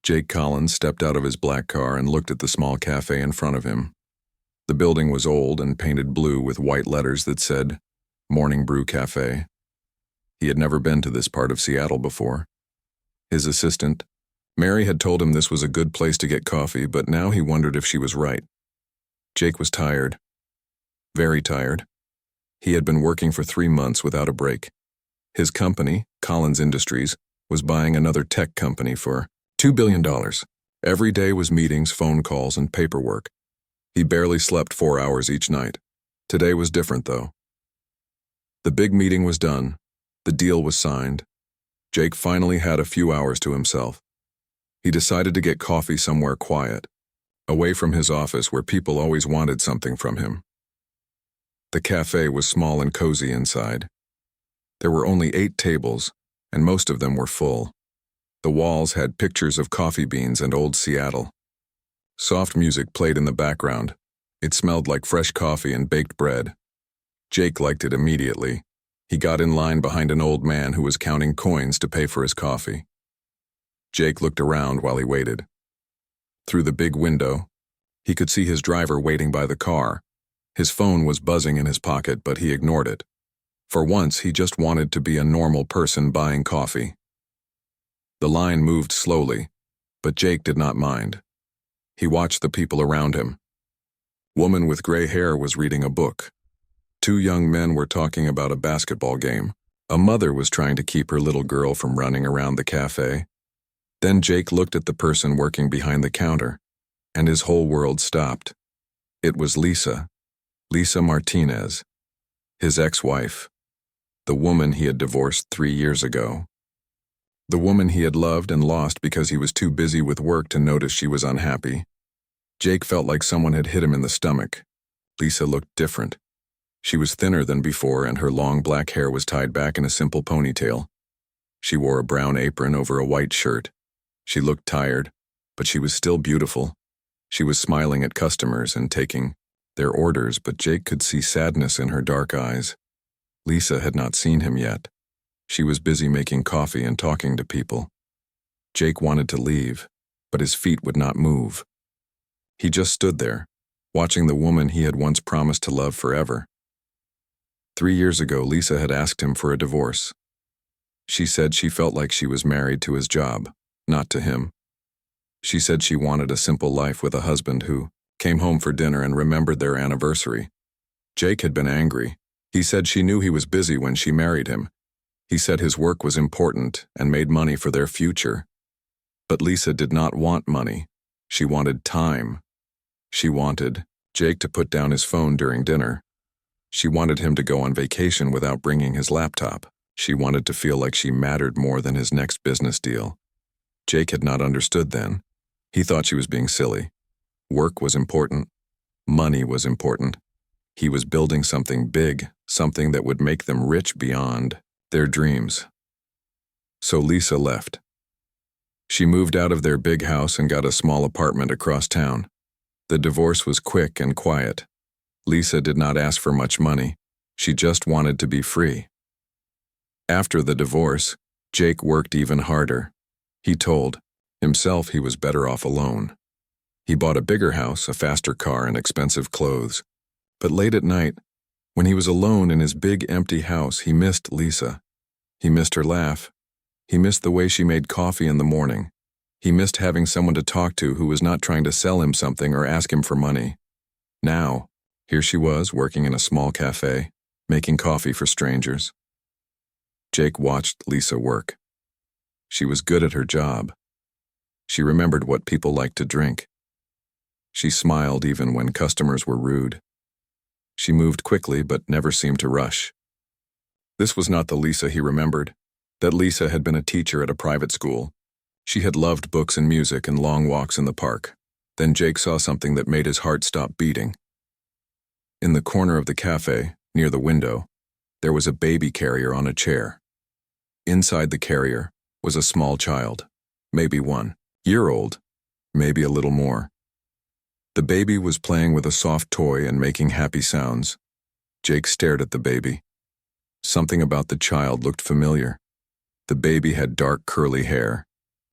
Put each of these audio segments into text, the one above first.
Jake Collins stepped out of his black car and looked at the small cafe in front of him. The building was old and painted blue with white letters that said, Morning Brew Cafe. He had never been to this part of Seattle before. His assistant, Mary, had told him this was a good place to get coffee, but now he wondered if she was right. Jake was tired. Very tired. He had been working for 3 months without a break. His company, Collins Industries, was buying another tech company for $2 billion. Every day was meetings, phone calls, and paperwork. He barely slept 4 hours each night. Today was different, though. The big meeting was done. The deal was signed. Jake finally had a few hours to himself. He decided to get coffee somewhere quiet, away from his office where people always wanted something from him. The cafe was small and cozy inside. There were only 8 tables, and most of them were full. The walls had pictures of coffee beans and old Seattle. Soft music played in the background. It smelled like fresh coffee and baked bread. Jake liked it immediately. He got in line behind an old man who was counting coins to pay for his coffee. Jake looked around while he waited. Through the big window, he could see his driver waiting by the car. His phone was buzzing in his pocket, but he ignored it. For once, he just wanted to be a normal person buying coffee. The line moved slowly, but Jake did not mind. He watched the people around him. Woman with gray hair was reading a book. 2 young men were talking about a basketball game. A mother was trying to keep her little girl from running around the cafe. Then Jake looked at the person working behind the counter, and his whole world stopped. It was Lisa Martinez, his ex-wife, the woman he had divorced 3 years ago. The woman he had loved and lost because he was too busy with work to notice she was unhappy. Jake felt like someone had hit him in the stomach. Lisa looked different. She was thinner than before, and her long black hair was tied back in a simple ponytail. She wore a brown apron over a white shirt. She looked tired, but she was still beautiful. She was smiling at customers and taking their orders, but Jake could see sadness in her dark eyes. Lisa had not seen him yet. She was busy making coffee and talking to people. Jake wanted to leave, but his feet would not move. He just stood there, watching the woman he had once promised to love forever. 3 years ago, Lisa had asked him for a divorce. She said she felt like she was married to his job, not to him. She said she wanted a simple life with a husband who came home for dinner and remembered their anniversary. Jake had been angry. He said she knew he was busy when she married him. He said his work was important and made money for their future. But Lisa did not want money. She wanted time. She wanted Jake to put down his phone during dinner. She wanted him to go on vacation without bringing his laptop. She wanted to feel like she mattered more than his next business deal. Jake had not understood then. He thought she was being silly. Work was important. Money was important. He was building something big, something that would make them rich beyond their dreams. So Lisa left. She moved out of their big house and got a small apartment across town. The divorce was quick and quiet. Lisa did not ask for much money. She just wanted to be free. After the divorce, Jake worked even harder. He told himself he was better off alone. He bought a bigger house, a faster car, and expensive clothes. But late at night, when he was alone in his big empty house, he missed Lisa. He missed her laugh. He missed the way she made coffee in the morning. He missed having someone to talk to who was not trying to sell him something or ask him for money. Now, here she was working in a small cafe, making coffee for strangers. Jake watched Lisa work. She was good at her job. She remembered what people liked to drink. She smiled even when customers were rude. She moved quickly but never seemed to rush. This was not the Lisa he remembered. That Lisa had been a teacher at a private school. She had loved books and music and long walks in the park. Then Jake saw something that made his heart stop beating. In the corner of the cafe, near the window, there was a baby carrier on a chair. Inside the carrier was a small child, maybe 1 year old, maybe a little more. The baby was playing with a soft toy and making happy sounds. Jake stared at the baby. Something about the child looked familiar. The baby had dark curly hair.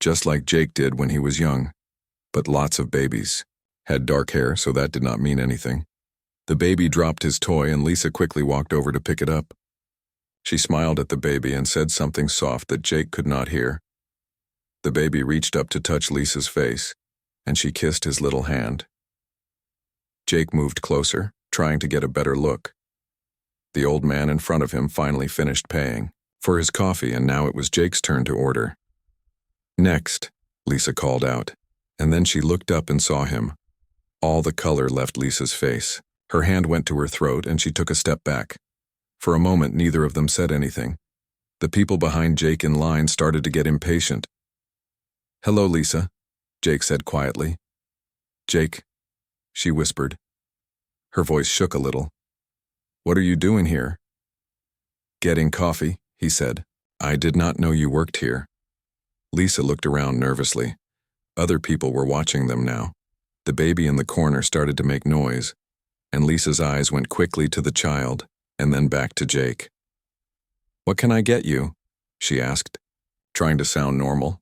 just like Jake did when he was young, but lots of babies. Had dark hair, so that did not mean anything. The baby dropped his toy and Lisa quickly walked over to pick it up. She smiled at the baby and said something soft that Jake could not hear. The baby reached up to touch Lisa's face, and she kissed his little hand. Jake moved closer, trying to get a better look. The old man in front of him finally finished paying for his coffee, and now it was Jake's turn to order. "Next," Lisa called out, and then she looked up and saw him. All the color left Lisa's face. Her hand went to her throat and she took a step back. For a moment, neither of them said anything. The people behind Jake in line started to get impatient. "Hello, Lisa," Jake said quietly. "Jake," she whispered. Her voice shook a little. "What are you doing here?" "Getting coffee," he said. "I did not know you worked here." Lisa looked around nervously. Other people were watching them now. The baby in the corner started to make noise, and Lisa's eyes went quickly to the child and then back to Jake. "What can I get you?" she asked, trying to sound normal.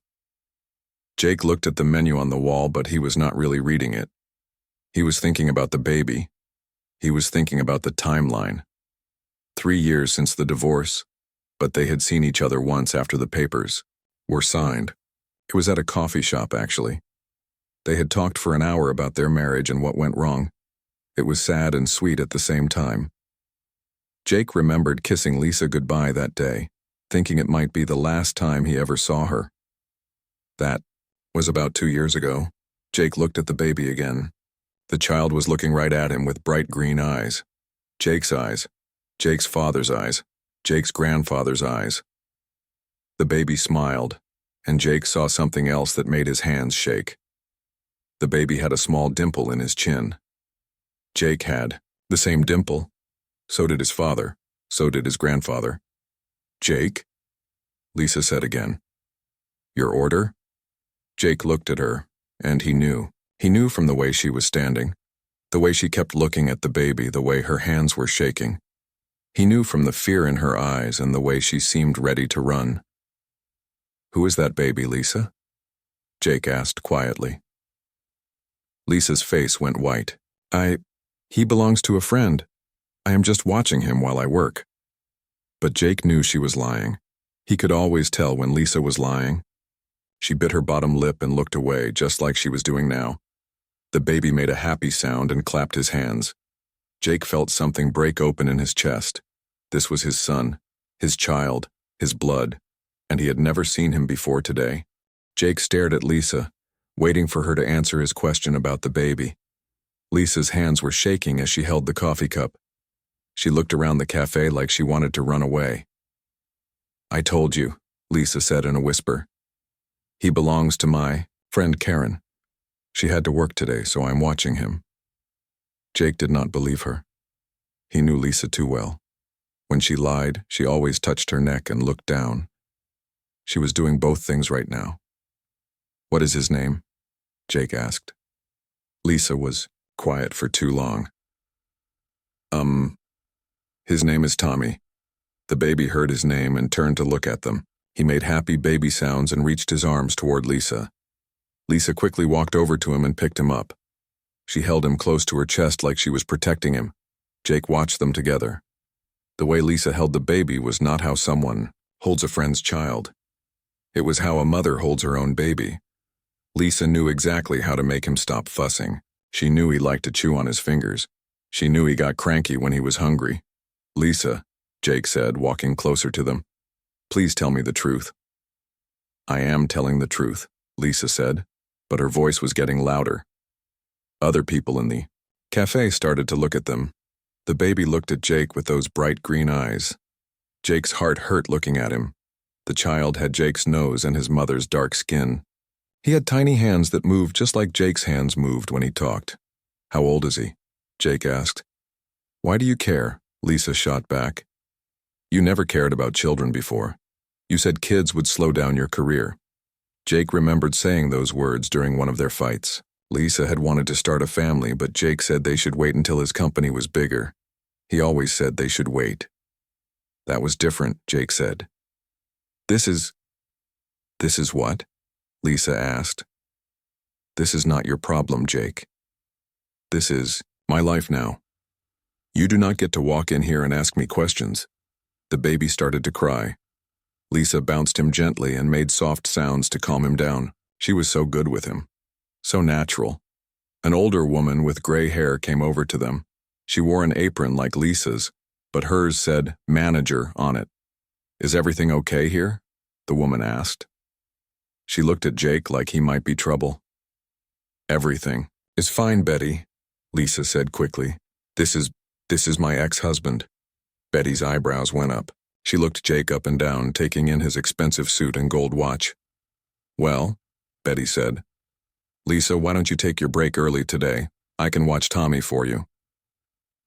Jake looked at the menu on the wall, but he was not really reading it. He was thinking about the baby. He was thinking about the timeline. 3 years since the divorce, but they had seen each other once after the papers were signed. It was at a coffee shop, actually. They had talked for an hour about their marriage and what went wrong. It was sad and sweet at the same time. Jake remembered kissing Lisa goodbye that day, thinking it might be the last time he ever saw her. That was about 2 years ago. Jake looked at the baby again. The child was looking right at him with bright green eyes. Jake's eyes. Jake's father's eyes. Jake's grandfather's eyes. The baby smiled, and Jake saw something else that made his hands shake. The baby had a small dimple in his chin. Jake had the same dimple. So did his father. So did his grandfather. "Jake?" Lisa said again. "Your order?" Jake looked at her, and he knew. He knew from the way she was standing, the way she kept looking at the baby, the way her hands were shaking. He knew from the fear in her eyes and the way she seemed ready to run. "Who is that baby, Lisa?" Jake asked quietly. Lisa's face went white. He belongs to a friend. I am just watching him while I work." But Jake knew she was lying. He could always tell when Lisa was lying. She bit her bottom lip and looked away, just like she was doing now. The baby made a happy sound and clapped his hands. Jake felt something break open in his chest. This was his son, his child, his blood, and he had never seen him before today. Jake stared at Lisa, waiting for her to answer his question about the baby. Lisa's hands were shaking as she held the coffee cup. She looked around the cafe like she wanted to run away. "I told you," Lisa said in a whisper. "He belongs to my friend Karen. She had to work today, so I'm watching him." Jake did not believe her. He knew Lisa too well. When she lied, she always touched her neck and looked down. She was doing both things right now. "What is his name?" Jake asked. Lisa was quiet for too long. His name is Tommy." The baby heard his name and turned to look at them. He made happy baby sounds and reached his arms toward Lisa. Lisa quickly walked over to him and picked him up. She held him close to her chest like she was protecting him. Jake watched them together. The way Lisa held the baby was not how someone holds a friend's child. It was how a mother holds her own baby. Lisa knew exactly how to make him stop fussing. She knew he liked to chew on his fingers. She knew he got cranky when he was hungry. "Lisa," Jake said, walking closer to them, "please tell me the truth." "I am telling the truth," Lisa said, but her voice was getting louder. Other people in the cafe started to look at them. The baby looked at Jake with those bright green eyes. Jake's heart hurt looking at him. The child had Jake's nose and his mother's dark skin. He had tiny hands that moved just like Jake's hands moved when he talked. "How old is he?" Jake asked. "Why do you care?" Lisa shot back. "You never cared about children before. You said kids would slow down your career." Jake remembered saying those words during one of their fights. Lisa had wanted to start a family, but Jake said they should wait until his company was bigger. He always said they should wait. "That was different," Jake said. This is what?" Lisa asked. This is not your problem, Jake. This is my life now. You do not get to walk in here and ask me questions. The baby started to cry. Lisa bounced him gently and made soft sounds to calm him down. She was so good with him. So natural. An older woman with gray hair came over to them. She wore an apron like Lisa's, but hers said manager on it. Is everything okay here? The woman asked. She looked at Jake like he might be trouble. Everything is fine, Betty, Lisa said quickly. This is my ex-husband. Betty's eyebrows went up. She looked Jake up and down, taking in his expensive suit and gold watch. Well, Betty said. Lisa, why don't you take your break early today? I can watch Tommy for you.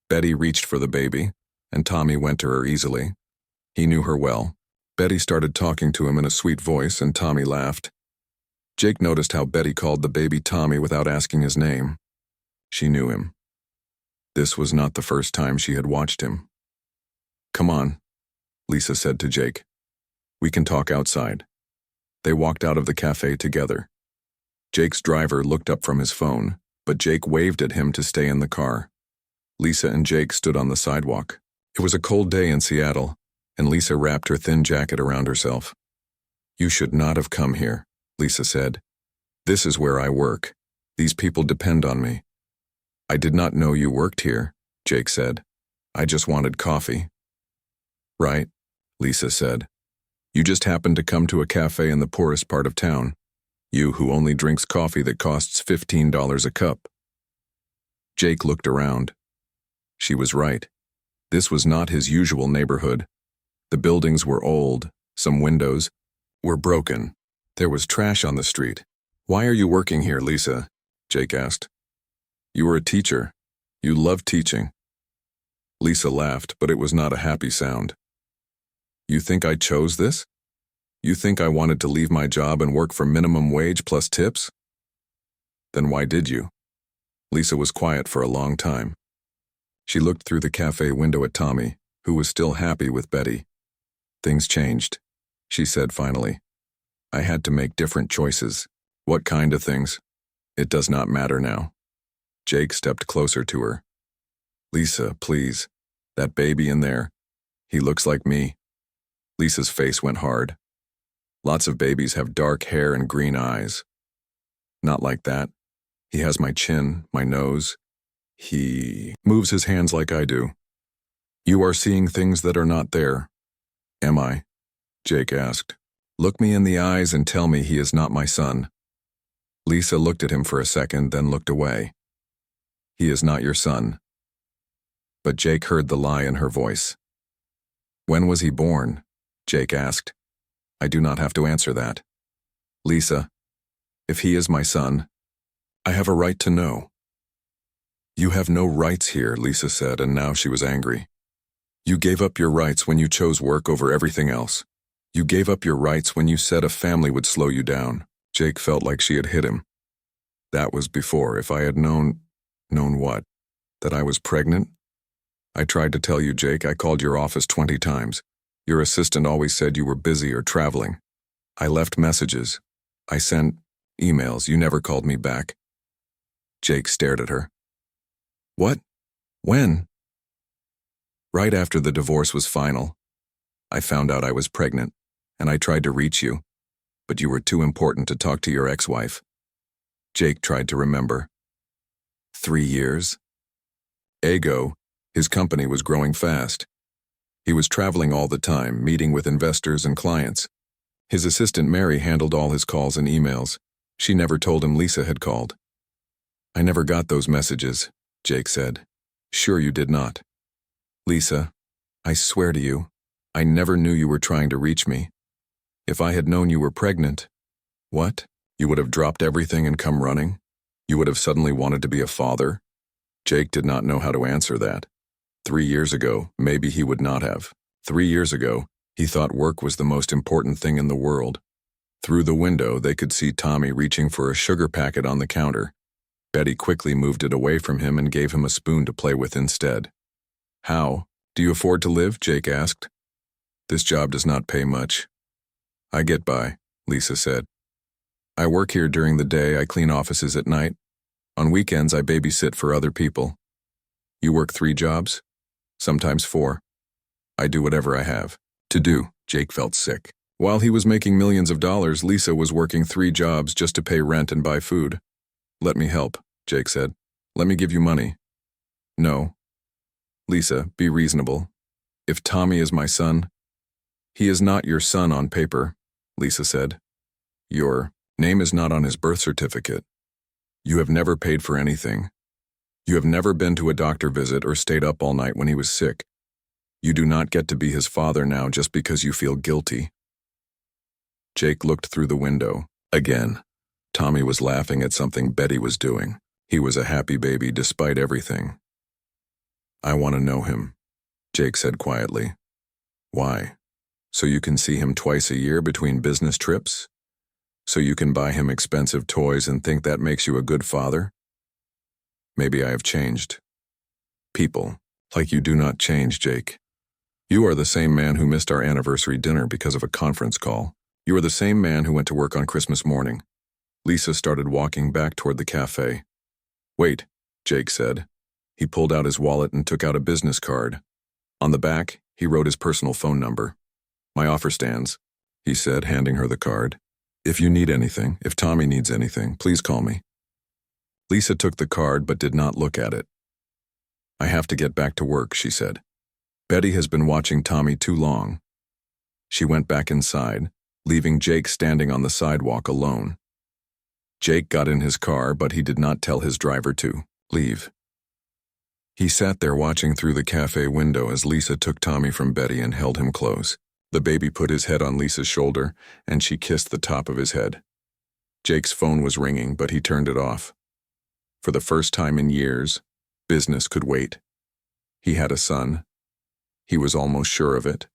Betty reached for the baby, and Tommy went to her easily. He knew her well. Betty started talking to him in a sweet voice, and Tommy laughed. Jake noticed how Betty called the baby Tommy without asking his name. She knew him. This was not the first time she had watched him. Come on, Lisa said to Jake. We can talk outside. They walked out of the cafe together. Jake's driver looked up from his phone, but Jake waved at him to stay in the car. Lisa and Jake stood on the sidewalk. It was a cold day in Seattle, and Lisa wrapped her thin jacket around herself. You should not have come here, Lisa said. This is where I work. These people depend on me. I did not know you worked here, Jake said. I just wanted coffee. Right, Lisa said. You just happened to come to a cafe in the poorest part of town. You who only drinks coffee that costs $15 a cup. Jake looked around. She was right. This was not his usual neighborhood. The buildings were old, some windows were broken. There was trash on the street. Why are you working here, Lisa? Jake asked. You were a teacher. You loved teaching. Lisa laughed, but it was not a happy sound. You think I chose this? You think I wanted to leave my job and work for minimum wage plus tips? Then why did you? Lisa was quiet for a long time. She looked through the cafe window at Tommy, who was still happy with Betty. Things changed, she said finally. I had to make different choices. What kind of things? It does not matter now. Jake stepped closer to her. Lisa, please. That baby in there. He looks like me. Lisa's face went hard. Lots of babies have dark hair and green eyes. Not like that. He has my chin, my nose. He moves his hands like I do. You are seeing things that are not there. Am I? Jake asked. Look me in the eyes and tell me he is not my son. Lisa looked at him for a second, then looked away. He is not your son. But Jake heard the lie in her voice. When was he born? Jake asked. I do not have to answer that. Lisa, if he is my son, I have a right to know. You have no rights here, Lisa said, and now she was angry. You gave up your rights when you chose work over everything else. You gave up your rights when you said a family would slow you down. Jake felt like she had hit him. That was before. If I had known what? That I was pregnant? I tried to tell you, Jake. I called your office 20 times. Your assistant always said you were busy or traveling. I left messages. I sent emails. You never called me back. Jake stared at her. What? When? Right after the divorce was final. I found out I was pregnant, and I tried to reach you, but you were too important to talk to your ex-wife. Jake tried to remember. 3 years? Ego, his company was growing fast. He was traveling all the time, meeting with investors and clients. His assistant Mary handled all his calls and emails. She never told him Lisa had called. I never got those messages, Jake said. Sure you did not. Lisa, I swear to you, I never knew you were trying to reach me. If I had known you were pregnant, what? You would have dropped everything and come running? You would have suddenly wanted to be a father? Jake did not know how to answer that. 3 years ago, maybe he would not have. 3 years ago, he thought work was the most important thing in the world. Through the window, they could see Tommy reaching for a sugar packet on the counter. Betty quickly moved it away from him and gave him a spoon to play with instead. How? Do you afford to live? Jake asked. This job does not pay much. I get by, Lisa said. I work here during the day, I clean offices at night. On weekends, I babysit for other people. You work 3 jobs? Sometimes 4. I do whatever I have to do. Jake felt sick. While he was making millions of dollars, Lisa was working 3 jobs just to pay rent and buy food. Let me help, Jake said. Let me give you money. No. Lisa, be reasonable. If Tommy is my son, he is not your son on paper, Lisa said. Your name is not on his birth certificate. You have never paid for anything. You have never been to a doctor visit or stayed up all night when he was sick. You do not get to be his father now just because you feel guilty. Jake looked through the window. Again, Tommy was laughing at something Betty was doing. He was a happy baby despite everything. I want to know him, Jake said quietly. Why? So you can see him twice a year between business trips? So you can buy him expensive toys and think that makes you a good father? Maybe I have changed. People, like you do not change, Jake. You are the same man who missed our anniversary dinner because of a conference call. You are the same man who went to work on Christmas morning. Lisa started walking back toward the cafe. Wait, Jake said. He pulled out his wallet and took out a business card. On the back, he wrote his personal phone number. My offer stands, he said, handing her the card. If you need anything, if Tommy needs anything, please call me. Lisa took the card but did not look at it. I have to get back to work, she said. Betty has been watching Tommy too long. She went back inside, leaving Jake standing on the sidewalk alone. Jake got in his car, but he did not tell his driver to leave. He sat there watching through the cafe window as Lisa took Tommy from Betty and held him close. The baby put his head on Lisa's shoulder, and she kissed the top of his head. Jake's phone was ringing, but he turned it off. For the first time in years, business could wait. He had a son. He was almost sure of it,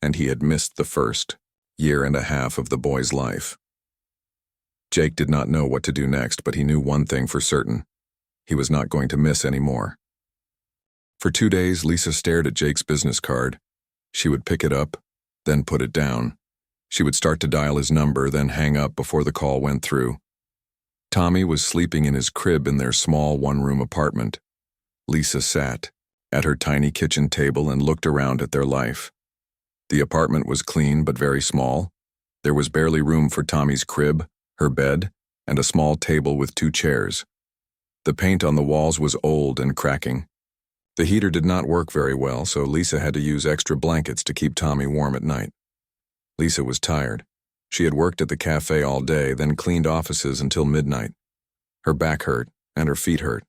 and he had missed the first year and a half of the boy's life. Jake did not know what to do next, but he knew one thing for certain. He was not going to miss any more. For 2 days, Lisa stared at Jake's business card. She would pick it up, then put it down. She would start to dial his number, then hang up before the call went through. Tommy was sleeping in his crib in their small one-room apartment. Lisa sat at her tiny kitchen table and looked around at their life. The apartment was clean but very small. There was barely room for Tommy's crib, her bed, and a small table with 2 chairs. The paint on the walls was old and cracking. The heater did not work very well, so Lisa had to use extra blankets to keep Tommy warm at night. Lisa was tired. She had worked at the cafe all day, then cleaned offices until midnight. Her back hurt, and her feet hurt.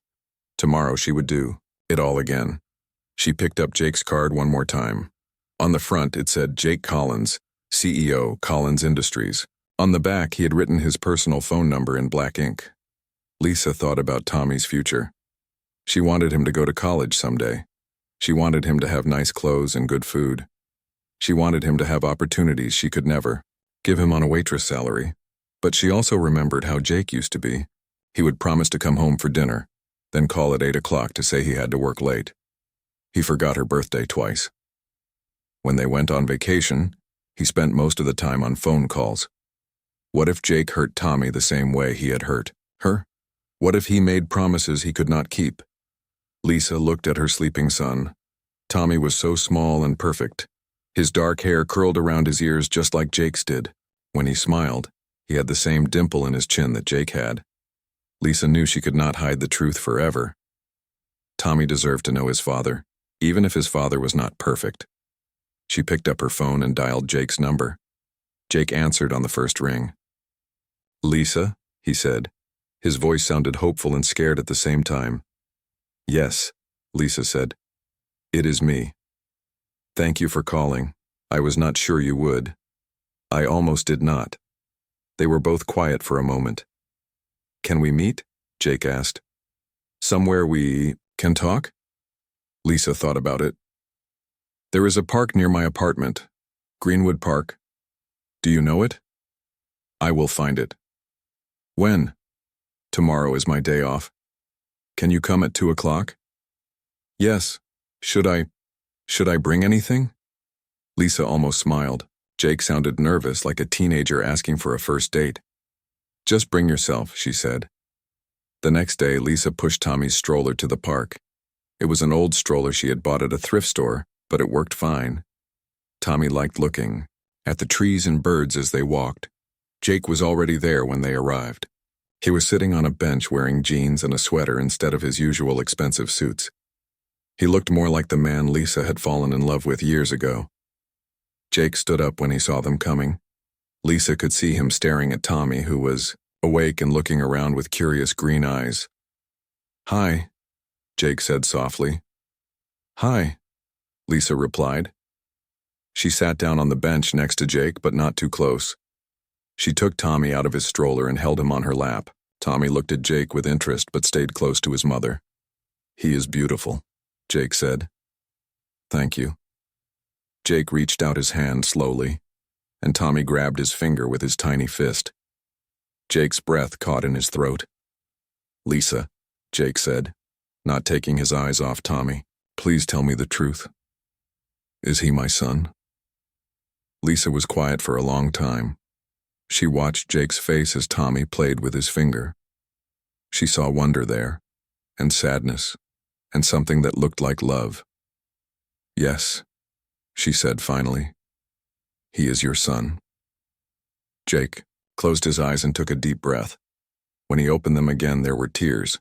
Tomorrow she would do it all again. She picked up Jake's card one more time. On the front it said Jake Collins, CEO, Collins Industries. On the back he had written his personal phone number in black ink. Lisa thought about Tommy's future. She wanted him to go to college someday. She wanted him to have nice clothes and good food. She wanted him to have opportunities she could never give him on a waitress salary. But she also remembered how Jake used to be. He would promise to come home for dinner, then call at 8 o'clock to say he had to work late. He forgot her birthday twice. When they went on vacation, he spent most of the time on phone calls. What if Jake hurt Tommy the same way he had hurt her? What if he made promises he could not keep? Lisa looked at her sleeping son. Tommy was so small and perfect. His dark hair curled around his ears just like Jake's did. When he smiled, he had the same dimple in his chin that Jake had. Lisa knew she could not hide the truth forever. Tommy deserved to know his father, even if his father was not perfect. She picked up her phone and dialed Jake's number. Jake answered on the first ring. Lisa, he said. His voice sounded hopeful and scared at the same time. Yes, Lisa said. It is me. Thank you for calling. I was not sure you would. I almost did not. They were both quiet for a moment. Can we meet? Jake asked. Somewhere we can talk? Lisa thought about it. There is a park near my apartment. Greenwood Park. Do you know it? I will find it. When? Tomorrow is my day off. Can you come at 2 o'clock? Yes. Should I bring anything? Lisa almost smiled. Jake sounded nervous, like a teenager asking for a first date. Just bring yourself, she said. The next day, Lisa pushed Tommy's stroller to the park. It was an old stroller she had bought at a thrift store, but it worked fine. Tommy liked looking at the trees and birds as they walked. Jake was already there when they arrived. He was sitting on a bench wearing jeans and a sweater instead of his usual expensive suits. He looked more like the man Lisa had fallen in love with years ago. Jake stood up when he saw them coming. Lisa could see him staring at Tommy, who was awake and looking around with curious green eyes. "Hi," Jake said softly. "Hi," Lisa replied. She sat down on the bench next to Jake, but not too close. She took Tommy out of his stroller and held him on her lap. Tommy looked at Jake with interest but stayed close to his mother. "He is beautiful," Jake said. "Thank you." Jake reached out his hand slowly, and Tommy grabbed his finger with his tiny fist. Jake's breath caught in his throat. "Lisa," Jake said, not taking his eyes off Tommy, "please tell me the truth. Is he my son?" Lisa was quiet for a long time. She watched Jake's face as Tommy played with his finger. She saw wonder there, and sadness, and something that looked like love. "Yes," she said finally. "He is your son." Jake closed his eyes and took a deep breath. When he opened them again, there were tears.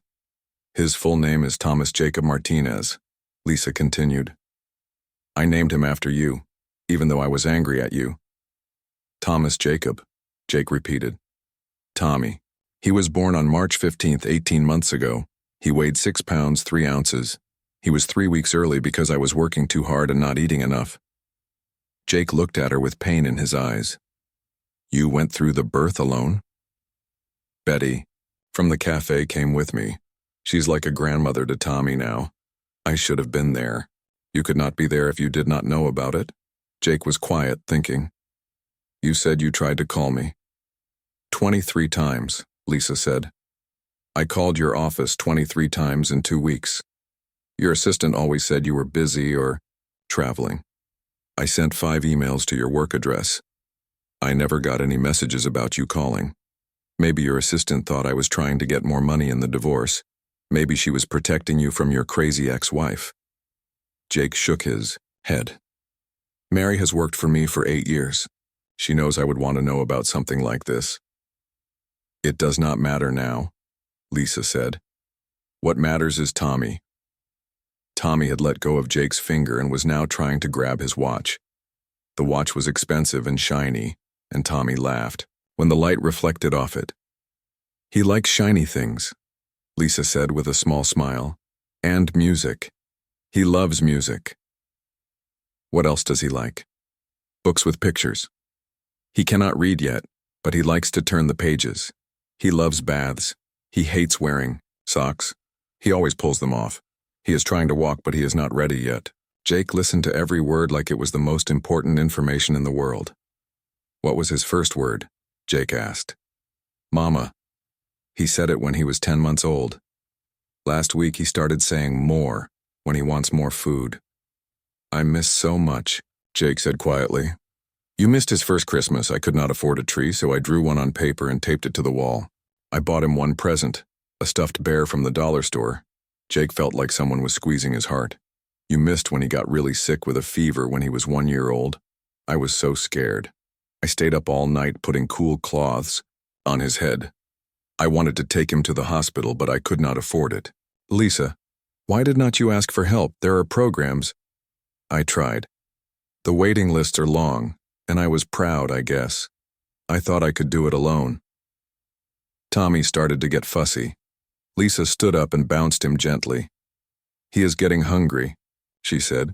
"His full name is Thomas Jacob Martinez," Lisa continued. "I named him after you, even though I was angry at you." "Thomas Jacob," Jake repeated. "Tommy. He was born on March 15th, 18 months ago. He weighed 6 pounds, 3 ounces. He was 3 weeks early because I was working too hard and not eating enough." Jake looked at her with pain in his eyes. "You went through the birth alone?" "Betty, from the cafe, came with me. She's like a grandmother to Tommy now. I should have been there. You could not be there if you did not know about it." Jake was quiet, thinking. "You said you tried to call me." 23 times, Lisa said. "I called your office 23 times in 2 weeks. Your assistant always said you were busy or traveling. I sent 5 emails to your work address. I never got any messages about you calling. Maybe your assistant thought I was trying to get more money in the divorce. Maybe she was protecting you from your crazy ex-wife." Jake shook his head. "Mary has worked for me for 8 years. She knows I would want to know about something like this." "It does not matter now," Lisa said. "What matters is Tommy." Tommy had let go of Jake's finger and was now trying to grab his watch. The watch was expensive and shiny, and Tommy laughed when the light reflected off it. "He likes shiny things," Lisa said with a small smile. "And music. He loves music." "What else does he like?" "Books with pictures. He cannot read yet, but he likes to turn the pages. He loves baths. He hates wearing socks. He always pulls them off. He is trying to walk, but he is not ready yet." Jake listened to every word like it was the most important information in the world. "What was his first word?" Jake asked. "Mama. He said it when he was 10 months old. Last week he started saying more when he wants more food." "I miss so much," Jake said quietly. "You missed his first Christmas. I could not afford a tree, so I drew one on paper and taped it to the wall. I bought him one present, a stuffed bear from the dollar store." Jake felt like someone was squeezing his heart. "You missed when he got really sick with a fever when he was 1 year old. I was so scared. I stayed up all night putting cool cloths on his head. I wanted to take him to the hospital, but I could not afford it." "Lisa, why did not you ask for help? There are programs." "I tried. The waiting lists are long, and I was proud, I guess. I thought I could do it alone." Tommy started to get fussy. Lisa stood up and bounced him gently. "He is getting hungry," she said.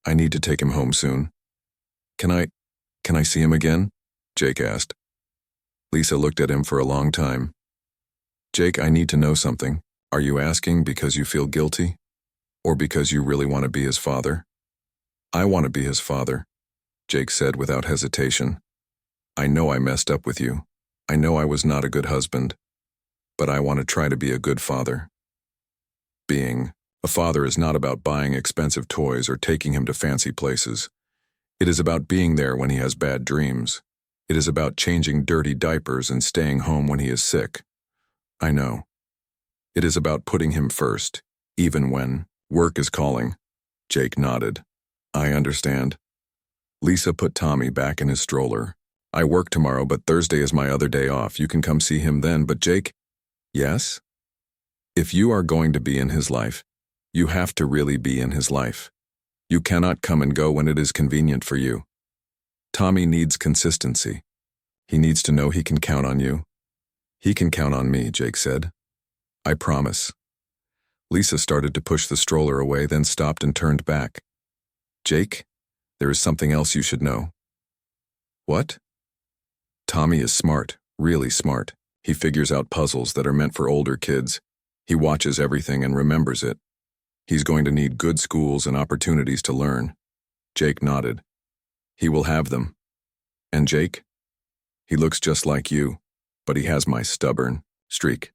"I need to take him home soon." Can I see him again?" Jake asked. Lisa looked at him for a long time. "Jake, I need to know something. Are you asking because you feel guilty? Or because you really want to be his father?" "I want to be his father," Jake said without hesitation. "I know I messed up with you. I know I was not a good husband. But I want to try to be a good father." Being a father is not about buying expensive toys or taking him to fancy places. It is about being there when he has bad dreams, It is about changing dirty diapers and staying home when he is sick. I know. It is about putting him first, even when work is calling. Jake nodded. I understand. Lisa put Tommy back in his stroller. I work tomorrow, but Thursday is my other day off. You can come see him then, but Jake? Yes? If you are going to be in his life, you have to really be in his life. You cannot come and go when it is convenient for you. Tommy needs consistency. He needs to know he can count on you. He can count on me, Jake said. I promise. Lisa started to push the stroller away, then stopped and turned back. Jake, there is something else you should know. What? Tommy is smart, really smart. He figures out puzzles that are meant for older kids. He watches everything and remembers it. He's going to need good schools and opportunities to learn. Jake nodded. He will have them. And Jake? He looks just like you, but he has my stubborn streak.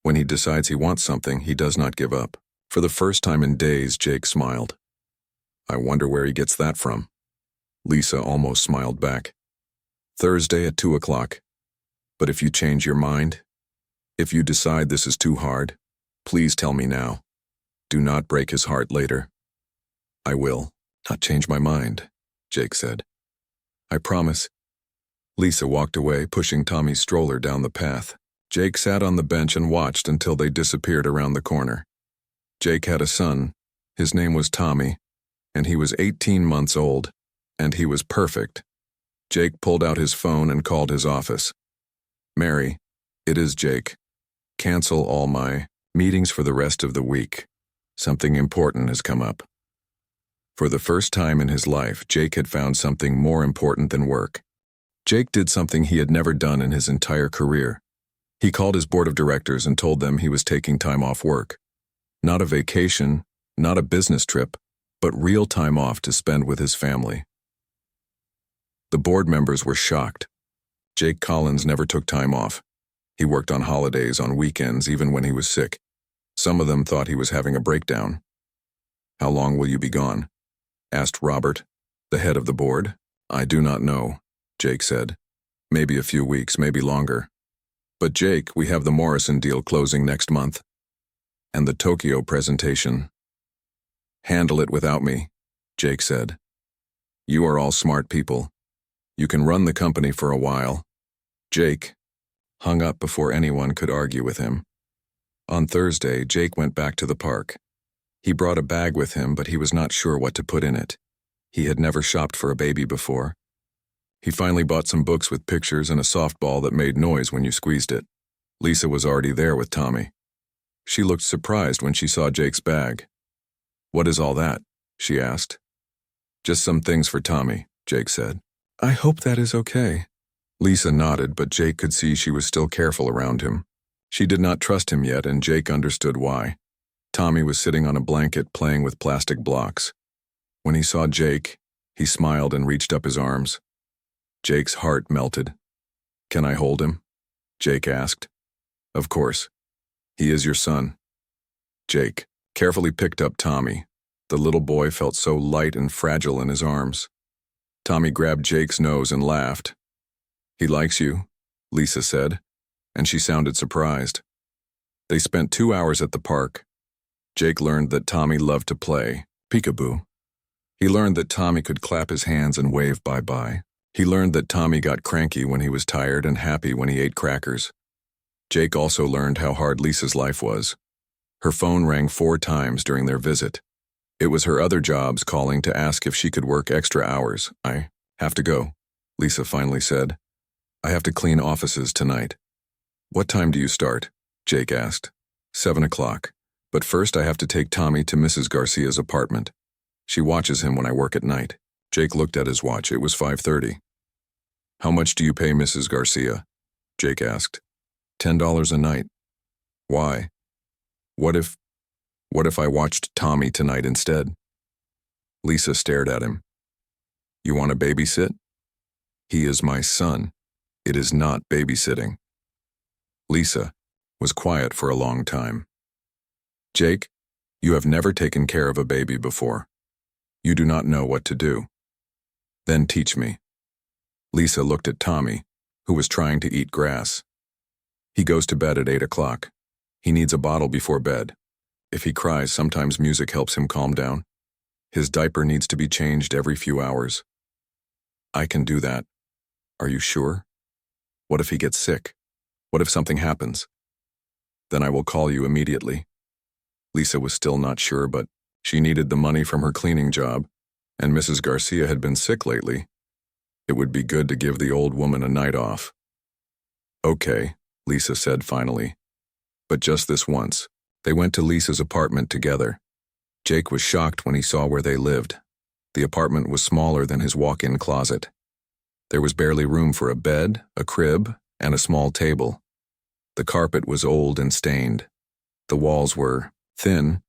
When he decides he wants something, he does not give up. For the first time in days, Jake smiled. I wonder where he gets that from. Lisa almost smiled back. Thursday at 2 o'clock. But if you change your mind, if you decide this is too hard, please tell me now. Do not break his heart later. I will not change my mind, Jake said. I promise. Lisa walked away, pushing Tommy's stroller down the path. Jake sat on the bench and watched until they disappeared around the corner. Jake had a son. His name was Tommy, and he was 18 months old, and he was perfect. Jake pulled out his phone and called his office. Mary, it is Jake. Cancel all my meetings for the rest of the week. Something important has come up. For the first time in his life, Jake had found something more important than work. Jake did something he had never done in his entire career. He called his board of directors and told them he was taking time off work. Not a vacation, not a business trip, but real time off to spend with his family. The board members were shocked. Jake Collins never took time off. He worked on holidays, on weekends, even when he was sick. Some of them thought he was having a breakdown. How long will you be gone? Asked Robert, the head of the board. I do not know, Jake said. Maybe a few weeks, maybe longer. But Jake, we have the Morrison deal closing next month. And the Tokyo presentation. Handle it without me, Jake said. You are all smart people. You can run the company for a while. Jake hung up before anyone could argue with him. On Thursday, Jake went back to the park. He brought a bag with him, but he was not sure what to put in it. He had never shopped for a baby before. He finally bought some books with pictures and a softball that made noise when you squeezed it. Lisa was already there with Tommy. She looked surprised when she saw Jake's bag. What is all that? She asked. Just some things for Tommy, Jake said. I hope that is okay. Lisa nodded, but Jake could see she was still careful around him. She did not trust him yet, and Jake understood why. Tommy was sitting on a blanket playing with plastic blocks. When he saw Jake, he smiled and reached up his arms. Jake's heart melted. Can I hold him? Jake asked. Of course. He is your son. Jake carefully picked up Tommy. The little boy felt so light and fragile in his arms. Tommy grabbed Jake's nose and laughed. He likes you, Lisa said, and she sounded surprised. They spent 2 hours at the park. Jake learned that Tommy loved to play peekaboo. He learned that Tommy could clap his hands and wave bye-bye. He learned that Tommy got cranky when he was tired and happy when he ate crackers. Jake also learned how hard Lisa's life was. Her phone rang 4 times during their visit. It was her other jobs calling to ask if she could work extra hours. I have to go, Lisa finally said. I have to clean offices tonight. What time do you start? Jake asked. 7 o'clock. But first I have to take Tommy to Mrs. Garcia's apartment. She watches him when I work at night. Jake looked at his watch. It was 5:30. How much do you pay Mrs. Garcia? Jake asked. $10 a night. Why? What if I watched Tommy tonight instead? Lisa stared at him. You want to babysit? He is my son. It is not babysitting. Lisa was quiet for a long time. Jake, you have never taken care of a baby before. You do not know what to do. Then teach me. Lisa looked at Tommy, who was trying to eat grass. He goes to bed at 8 o'clock. He needs a bottle before bed. If he cries, sometimes music helps him calm down. His diaper needs to be changed every few hours. I can do that. Are you sure? What if he gets sick? What if something happens? Then I will call you immediately. Lisa was still not sure, but she needed the money from her cleaning job, and Mrs. Garcia had been sick lately. It would be good to give the old woman a night off. Okay, Lisa said finally. But just this once. They went to Lisa's apartment together. Jake was shocked when he saw where they lived. The apartment was smaller than his walk-in closet. There was barely room for a bed, a crib, and a small table. The carpet was old and stained. The walls were thin,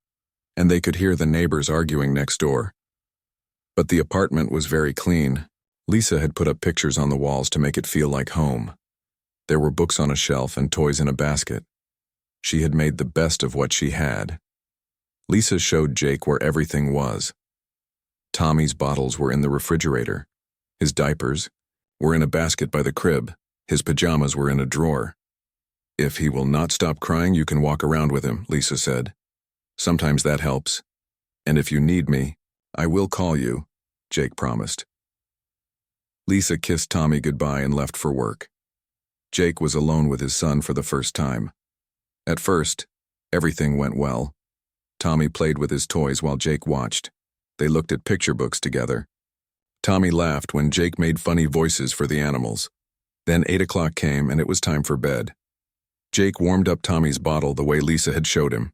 and they could hear the neighbors arguing next door. But the apartment was very clean. Lisa had put up pictures on the walls to make it feel like home. There were books on a shelf and toys in a basket. She had made the best of what she had. Lisa showed Jake where everything was. Tommy's bottles were in the refrigerator. His diapers were in a basket by the crib. His pajamas were in a drawer. If he will not stop crying, you can walk around with him, Lisa said. Sometimes that helps. And if you need me, I will call you, Jake promised. Lisa kissed Tommy goodbye and left for work. Jake was alone with his son for the first time. At first, everything went well. Tommy played with his toys while Jake watched. They looked at picture books together. Tommy laughed when Jake made funny voices for the animals. Then 8 o'clock came and it was time for bed. Jake warmed up Tommy's bottle the way Lisa had showed him.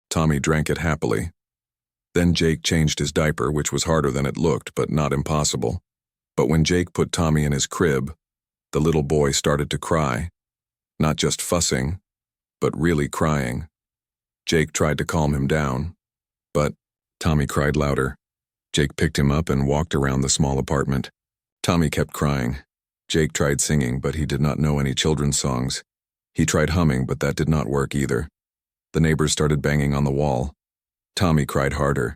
Tommy drank it happily. Then Jake changed his diaper, which was harder than it looked, but not impossible. But when Jake put Tommy in his crib, the little boy started to cry. Not just fussing, but really crying. Jake tried to calm him down, but Tommy cried louder. Jake picked him up and walked around the small apartment. Tommy kept crying. Jake tried singing, but he did not know any children's songs. He tried humming, but that did not work either. The neighbors started banging on the wall. Tommy cried harder.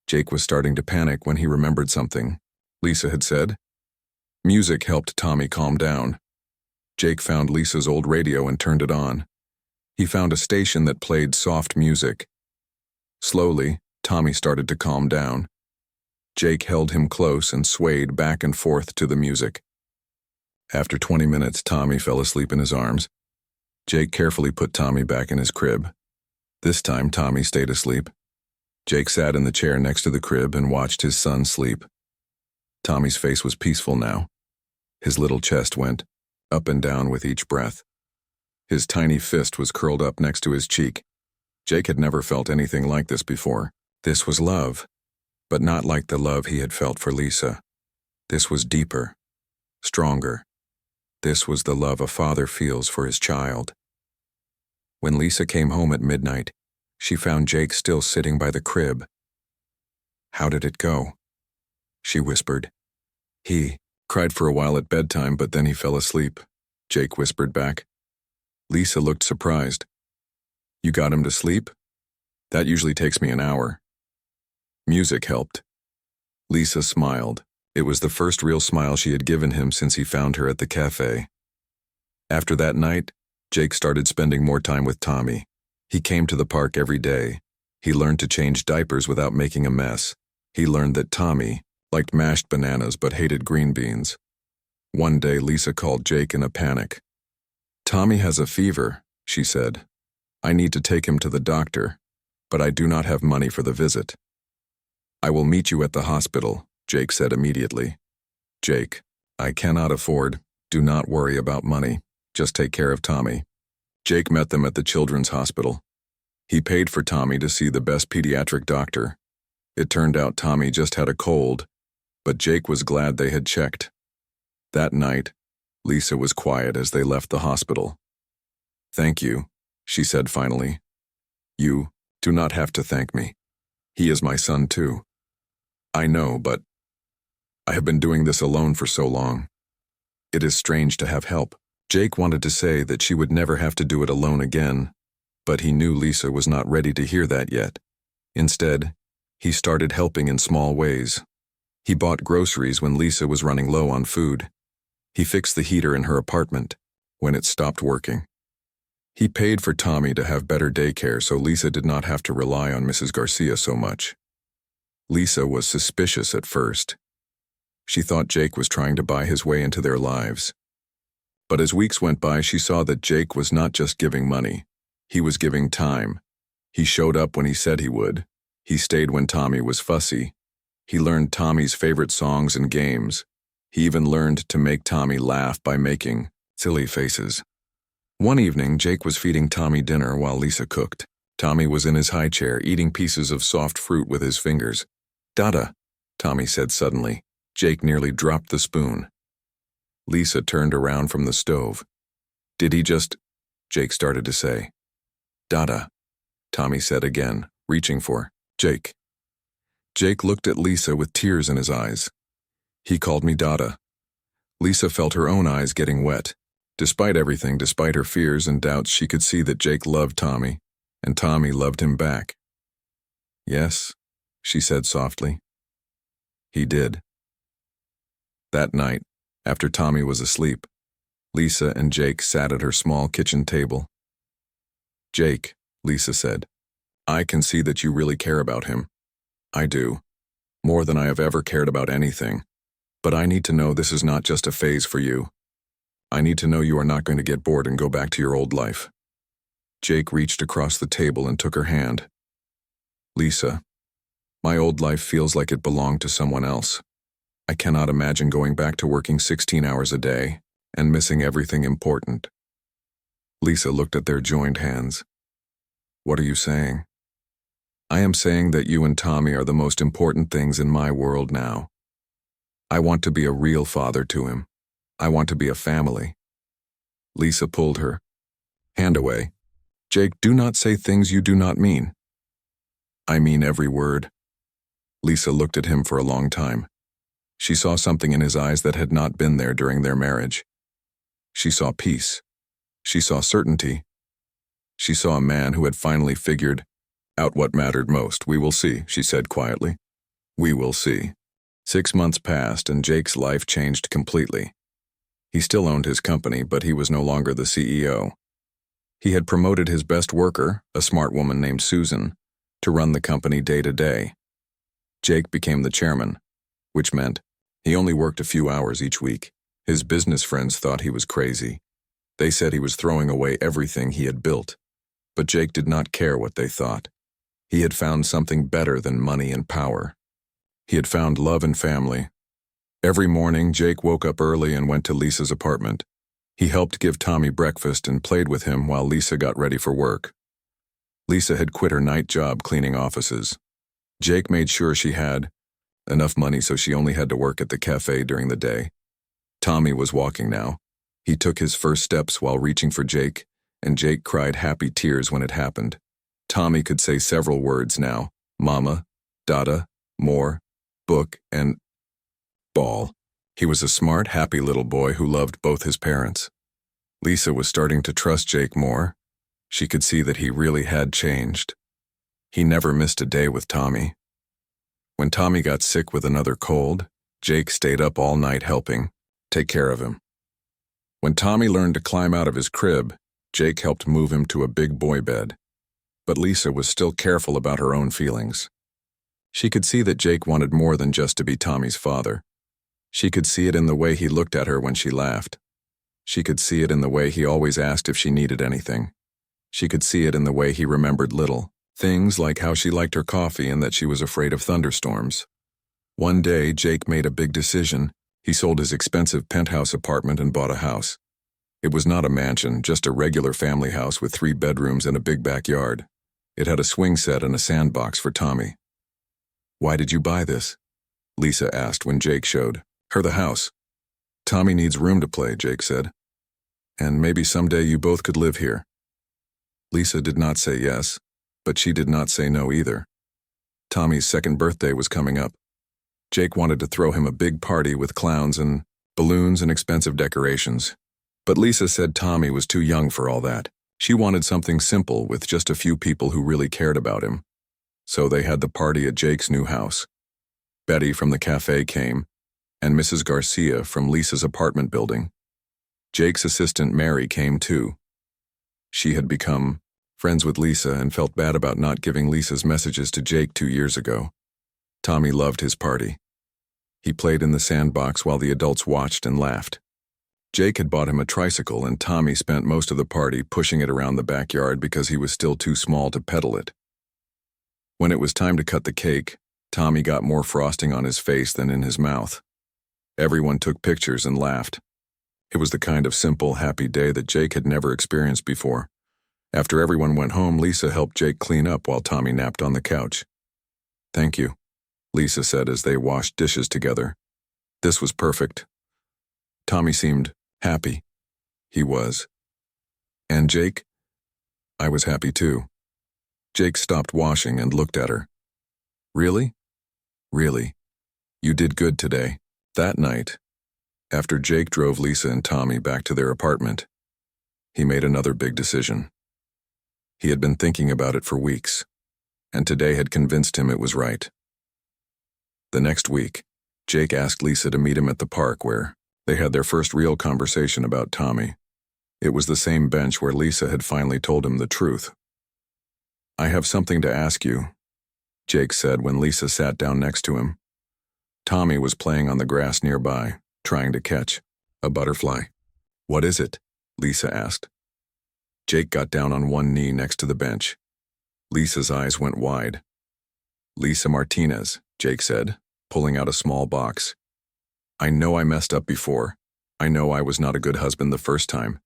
Jake was starting to panic when he remembered something Lisa had said. Music helped Tommy calm down. Jake found Lisa's old radio and turned it on. He found a station that played soft music. Slowly, Tommy started to calm down. Jake held him close and swayed back and forth to the music. After 20 minutes, Tommy fell asleep in his arms. Jake carefully put Tommy back in his crib. This time, Tommy stayed asleep. Jake sat in the chair next to the crib and watched his son sleep. Tommy's face was peaceful now. His little chest went up and down with each breath. His tiny fist was curled up next to his cheek. Jake had never felt anything like this before. This was love, but not like the love he had felt for Lisa. This was deeper, stronger. This was the love a father feels for his child. When Lisa came home at midnight, she found Jake still sitting by the crib. "How did it go?" she whispered. "He cried for a while at bedtime, but then he fell asleep," Jake whispered back. Lisa looked surprised. "You got him to sleep? That usually takes me an hour." Music helped. Lisa smiled. It was the first real smile she had given him since he found her at the cafe. After that night, Jake started spending more time with Tommy. He came to the park every day. He learned to change diapers without making a mess. He learned that Tommy liked mashed bananas but hated green beans. One day, Lisa called Jake in a panic. "Tommy has a fever," she said. "I need to take him to the doctor, but I do not have money for the visit." "I will meet you at the hospital," Jake said immediately. "Jake, I cannot afford. Do not worry about money. Just take care of Tommy." Jake met them at the children's hospital. He paid for Tommy to see the best pediatric doctor. It turned out Tommy just had a cold, but Jake was glad they had checked. That night, Lisa was quiet as they left the hospital. "Thank you," she said finally. "You do not have to thank me. He is my son too. I know, but I have been doing this alone for so long. It is strange to have help." Jake wanted to say that she would never have to do it alone again, but he knew Lisa was not ready to hear that yet. Instead, he started helping in small ways. He bought groceries when Lisa was running low on food. He fixed the heater in her apartment when it stopped working. He paid for Tommy to have better daycare so Lisa did not have to rely on Mrs. Garcia so much. Lisa was suspicious at first. She thought Jake was trying to buy his way into their lives. But as weeks went by, she saw that Jake was not just giving money. He was giving time. He showed up when he said he would. He stayed when Tommy was fussy. He learned Tommy's favorite songs and games. He even learned to make Tommy laugh by making silly faces. One evening, Jake was feeding Tommy dinner while Lisa cooked. Tommy was in his high chair, eating pieces of soft fruit with his fingers. "Dada," Tommy said suddenly. Jake nearly dropped the spoon. Lisa turned around from the stove. "Did he just—" Jake started to say. "Dada," Tommy said again, reaching for Jake. Jake looked at Lisa with tears in his eyes. "He called me Dada." Lisa felt her own eyes getting wet. Despite everything, despite her fears and doubts, she could see that Jake loved Tommy, and Tommy loved him back. "Yes," she said softly. He did. That night, after Tommy was asleep, Lisa and Jake sat at her small kitchen table. "Jake," Lisa said, "I can see that you really care about him. I do. More than I have ever cared about anything. But I need to know this is not just a phase for you. I need to know you are not going to get bored and go back to your old life." Jake reached across the table and took her hand. "Lisa, my old life feels like it belonged to someone else. I cannot imagine going back to working 16 hours a day and missing everything important." Lisa looked at their joined hands. "What are you saying?" "I am saying that you and Tommy are the most important things in my world now. I want to be a real father to him. I want to be a family." Lisa pulled her hand away. "Jake, do not say things you do not mean." "I mean every word." Lisa looked at him for a long time. She saw something in his eyes that had not been there during their marriage. She saw peace. She saw certainty. She saw a man who had finally figured out what mattered most. "We will see," she said quietly. "We will see." 6 months passed and Jake's life changed completely. He still owned his company, but he was no longer the CEO. He had promoted his best worker, a smart woman named Susan, to run the company day to day. Jake became the chairman, which meant he only worked a few hours each week. His business friends thought he was crazy. They said he was throwing away everything he had built. But Jake did not care what they thought. He had found something better than money and power. He had found love and family. Every morning, Jake woke up early and went to Lisa's apartment. He helped give Tommy breakfast and played with him while Lisa got ready for work. Lisa had quit her night job cleaning offices. Jake made sure she had enough money so she only had to work at the cafe during the day. Tommy was walking now. He took his first steps while reaching for Jake, and Jake cried happy tears when it happened. Tommy could say several words now: mama, dada, more, book, and ball. He was a smart, happy little boy who loved both his parents. Lisa was starting to trust Jake more. She could see that he really had changed. He never missed a day with Tommy. When Tommy got sick with another cold, Jake stayed up all night helping take care of him. When Tommy learned to climb out of his crib, Jake helped move him to a big boy bed. But Lisa was still careful about her own feelings. She could see that Jake wanted more than just to be Tommy's father. She could see it in the way he looked at her when she laughed. She could see it in the way he always asked if she needed anything. She could see it in the way he remembered little things like how she liked her coffee and that she was afraid of thunderstorms. One day, Jake made a big decision. He sold his expensive penthouse apartment and bought a house. It was not a mansion, just a regular family house with 3 bedrooms and a big backyard. It had a swing set and a sandbox for Tommy. "Why did you buy this?" Lisa asked when Jake showed her the house. "Tommy needs room to play," Jake said. "And maybe someday you both could live here." Lisa did not say yes, but she did not say no either. Tommy's 2nd birthday was coming up. Jake wanted to throw him a big party with clowns and balloons and expensive decorations. But Lisa said Tommy was too young for all that. She wanted something simple with just a few people who really cared about him. So they had the party at Jake's new house. Betty from the cafe came. and Mrs. Garcia from Lisa's apartment building. Jake's assistant Mary came too. She had become friends with Lisa and felt bad about not giving Lisa's messages to Jake 2 years ago. Tommy loved his party. He played in the sandbox while the adults watched and laughed. Jake had bought him a tricycle, and Tommy spent most of the party pushing it around the backyard because he was still too small to pedal it. When it was time to cut the cake, Tommy got more frosting on his face than in his mouth. Everyone took pictures and laughed. It was the kind of simple, happy day that Jake had never experienced before. After everyone went home, Lisa helped Jake clean up while Tommy napped on the couch. "Thank you," Lisa said as they washed dishes together. "This was perfect." Tommy seemed happy. He was. "And Jake?" "I was happy too." Jake stopped washing and looked at her. "Really? Really? You did good today." That night, after Jake drove Lisa and Tommy back to their apartment, he made another big decision. He had been thinking about it for weeks, and today had convinced him it was right. The next week, Jake asked Lisa to meet him at the park where they had their first real conversation about Tommy. It was the same bench where Lisa had finally told him the truth. "I have something to ask you," Jake said when Lisa sat down next to him. Tommy was playing on the grass nearby, trying to catch a butterfly. "What is it?" Lisa asked. Jake got down on one knee next to the bench. Lisa's eyes went wide. "Lisa Martinez," Jake said, pulling out a small box. "I know I messed up before. I know I was not a good husband the first time,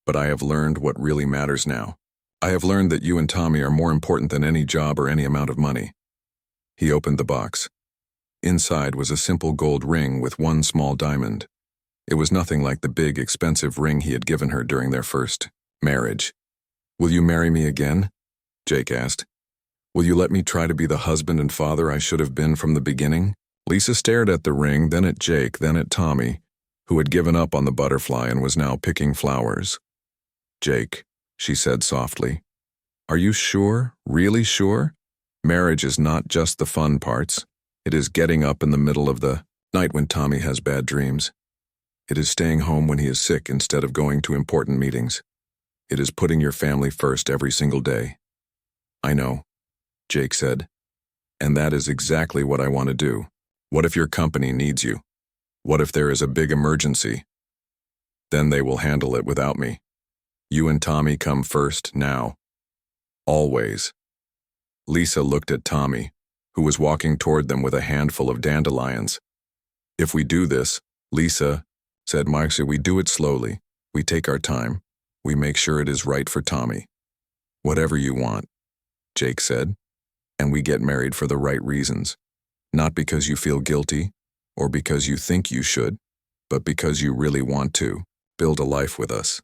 but I have learned what really matters now. I have learned that you and Tommy are more important than any job or any amount of money." He opened the box. Inside was a simple gold ring with one small diamond. It was nothing like the big, expensive ring he had given her during their first marriage. "Will you marry me again?" Jake asked. "Will you let me try to be the husband and father I should have been from the beginning?" Lisa stared at the ring, then at Jake, then at Tommy, who had given up on the butterfly and was now picking flowers. "Jake," she said softly, "are you sure, really sure? Marriage is not just the fun parts. It is getting up in the middle of the night when Tommy has bad dreams. It is staying home when he is sick instead of going to important meetings. It is putting your family first every single day." "I know," Jake said, "and that is exactly what I want to do. What if your company needs you? What if there is a big emergency? Then they will handle it without me. You and Tommy come first now. Always." Lisa looked at Tommy, who was walking toward them with a handful of dandelions. "If we do this," Lisa said, "Marcy, we do it slowly. We take our time. We make sure it is right for Tommy. Whatever you want," Jake said, "and we get married for the right reasons. Not because you feel guilty or because you think you should, but because you really want to build a life with us."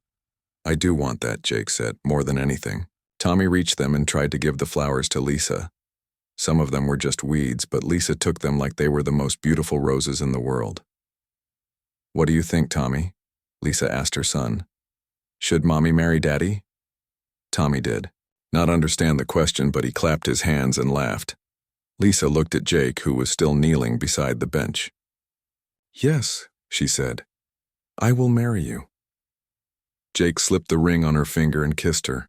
"I do want that," Jake said, "more than anything." Tommy reached them and tried to give the flowers to Lisa. Some of them were just weeds, but Lisa took them like they were the most beautiful roses in the world. "What do you think, Tommy?" Lisa asked her son. "Should Mommy marry Daddy?" Tommy did not understand the question, but he clapped his hands and laughed. Lisa looked at Jake, who was still kneeling beside the bench. "Yes," she said, "I will marry you." Jake slipped the ring on her finger and kissed her.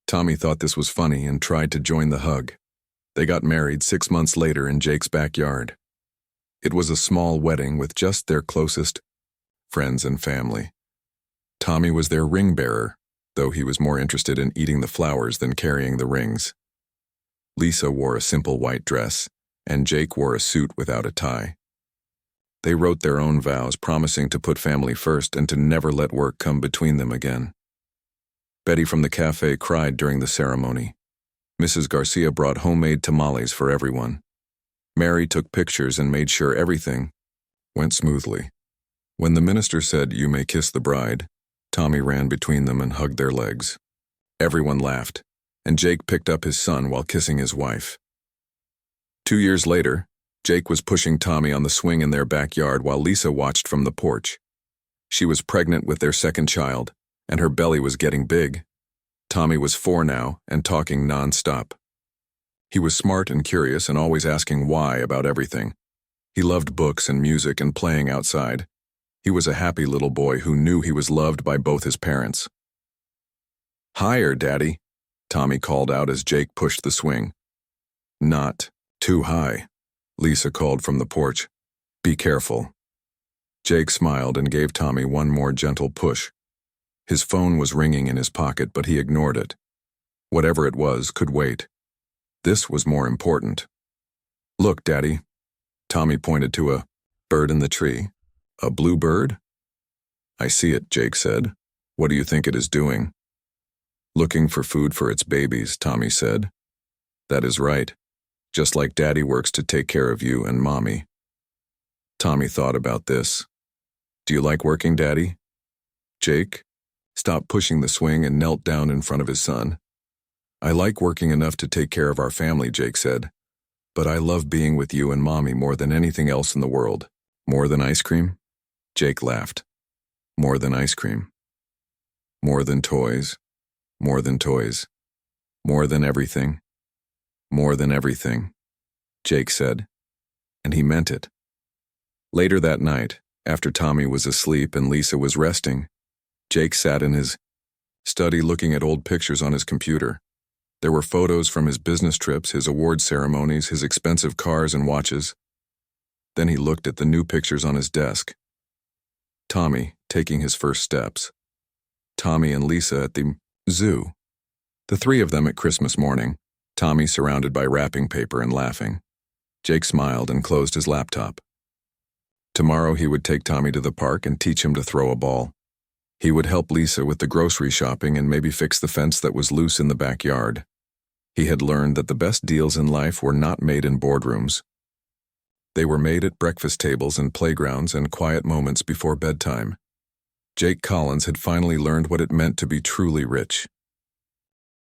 Tommy thought this was funny and tried to join the hug. They got married 6 months later in Jake's backyard. It was a small wedding with just their closest friends and family. Tommy was their ring bearer, though he was more interested in eating the flowers than carrying the rings. Lisa wore a simple white dress, and Jake wore a suit without a tie. They wrote their own vows, promising to put family first and to never let work come between them again. Betty from the cafe cried during the ceremony. Mrs. Garcia brought homemade tamales for everyone. Mary took pictures and made sure everything went smoothly. When the minister said, "You may kiss the bride," Tommy ran between them and hugged their legs. Everyone laughed, and Jake picked up his son while kissing his wife. 2 years later, Jake was pushing Tommy on the swing in their backyard while Lisa watched from the porch. She was pregnant with their second child, and her belly was getting big. Tommy was 4 now and talking non-stop. He was smart and curious and always asking why about everything. He loved books and music and playing outside. He was a happy little boy who knew he was loved by both his parents. "Higher, Daddy," Tommy called out as Jake pushed the swing. "Not too high," Lisa called from the porch. "Be careful." Jake smiled and gave Tommy one more gentle push. His phone was ringing in his pocket, but he ignored it. Whatever it was could wait. This was more important. "Look, Daddy." Tommy pointed to a bird in the tree. "A blue bird?" "I see it," Jake said. "What do you think it is doing?" "Looking for food for its babies," Tommy said. "That is right. Just like Daddy works to take care of you and Mommy." Tommy thought about this. "Do you like working, Daddy?" Jake stopped pushing the swing and knelt down in front of his son. "I like working enough to take care of our family," Jake said. "But I love being with you and Mommy more than anything else in the world." "More than ice cream?" Jake laughed. "More than ice cream. More than toys. More than toys. More than everything. More than everything," Jake said. And he meant it. Later that night, after Tommy was asleep and Lisa was resting, Jake sat in his study looking at old pictures on his computer. There were photos from his business trips, his award ceremonies, his expensive cars and watches. Then he looked at the new pictures on his desk. Tommy taking his first steps. Tommy and Lisa at the zoo. The three of them at Christmas morning, Tommy surrounded by wrapping paper and laughing. Jake smiled and closed his laptop. Tomorrow he would take Tommy to the park and teach him to throw a ball. He would help Lisa with the grocery shopping and maybe fix the fence that was loose in the backyard. He had learned that the best deals in life were not made in boardrooms. They were made at breakfast tables and playgrounds and quiet moments before bedtime. Jake Collins had finally learned what it meant to be truly rich.